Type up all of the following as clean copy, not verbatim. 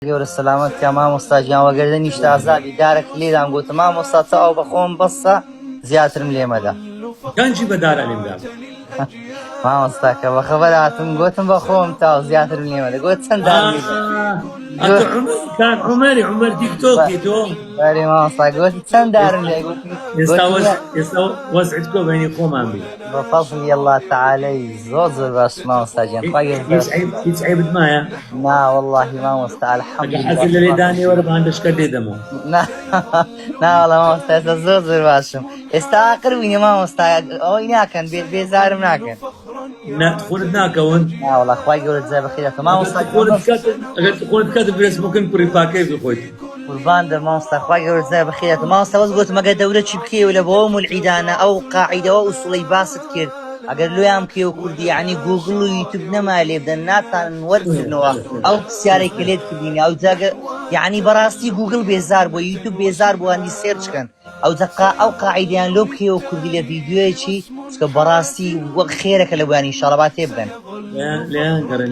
گەورە سەلامەت مامۆستاجیان وەگەردە نیشتە ئازادی دارێک لێدام گوتم مامۆستا ئەو بەخۆم بەسە زیاترم لێمەدا گەنجی بەدارە لێمدا مامۆستاکە بە خەبەر هاتم گوتم بەخۆم تا زیاترم لێمەدا گوت چەند دارم كان عمر تيك تو بەری مامۆستا گوتی چەند دارم لێ ئێستا وەزعت کۆ بەینی خۆمان بێ بەفەزلی الله تعالەی زۆر باش مامۆستاجیان هیچ عیبت مایە نا وەڵڵاهی مامۆستا الحەمدولله حەزت لە لێدانی وەرە بە هەندەشکە لێدەمەوە ناوەڵە مامۆستا ئێستا زۆر باشم ئێستا ئاخر بووینە مامۆستا ئەوەی ناکەن بێزارم ناکەن خۆت ناکەون ناوەڵە خوای گەورە جزای بەخێرەکە مامۆستا ئەگەر خۆت کات برێس بکەن کوڕی پاکەی بخۆیت قوربان دەر مامۆستا خوای گەورە جزای بەخێرەکە مامۆستا وەس گوت مەگە دەورە چی بکەوە لە بۆ مولعیدانە ئەو قاعیدەوە ئوسوڵەی باست کرد ئەگەر لۆیان بکەوە کوردی یعنی گوگڵ و یوتیوب نەما لێ بدەن ناتانن وەرگرنەوە ئەو پرسیارەی کە لێت کردینی ئەو جاگە یعنی بەڕاستی گوگڵ بێزار بووە یوتیوب بێزار بووە هەندی سێرچکەن ئەو قاعیدەیان لۆ بکەوە کوردی لە ڤیدیۆیەکی چکە بەڕاستی وەک خێرەکە لە بوانی ئینشاڵڵا با تێبگەن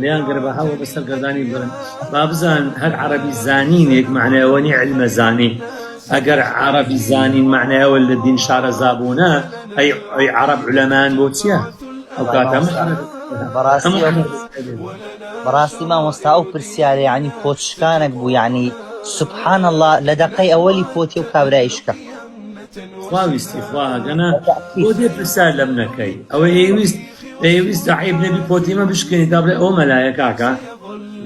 لیان گەرە بە هەوە بەسەر گەردانی برن با بزان هەر عەرەبی زانینێک معنایەوە نی علمە زانی ئەگەر عەرەبی زانین معنایەوە لە دین شارەزا بوونە ئەی عەرەب عولەمان بۆ چییە ئەو کاتە بەڕاستی مامۆستا ئەو پرسیارە یعنی پۆچشکانێک بوو یعنی سوبحان الله لە دەقەی ئەوەلی پۆتی و کابرایشکە خواویستی خواگەنە بۆ دێ پرسیار لەم نەکەی ئەوە ئێویست عیب نەبی پۆتیمە بشکێنی تا بڵێ ئەو مەلایە کاکە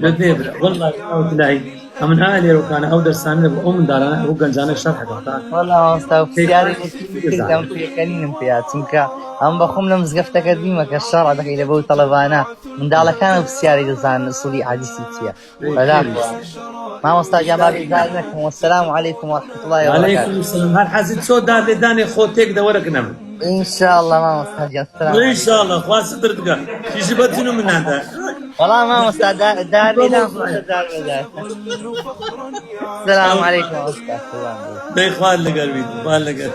لە دێبرە وەڵڵاهی ئەوتلایی ئەمن لێرەکانە ئەو دەرسانە بۆ ئەو منداڵانە ئەو گەنجانە شەرحەکەتان وەڵڵا مامۆستا پرسیاری کردم پێکەنینم پێیا چونکە ئەم بەخۆم لە مزگەفتەکە دیمە کە شەڕع دەکەی لە بەو تەڵەبانە منداڵەکانە پرسیاری دەزانن ئوسوڵی حەدیسی چییە مامۆستا گیان با بێزار نەکەم وەسەلام عەلەیکوم وەرەحمەتوڵڵاهی وبەرەکاتوه. وعەلەیکوم السەلام هەر حەزت چۆ دار لێدانی خۆت تێک دەوەرەکنەم ئینشاءڵڵا مامۆستا گیان ئینشاءڵڵا خوا ستر بکە کیژی بەجنو منادا والله مامۆستا دار لێدان دار بەدار السلام عەلەیکوم مامۆستا دەی خوارد لەگەر بیت خوارد لەگەر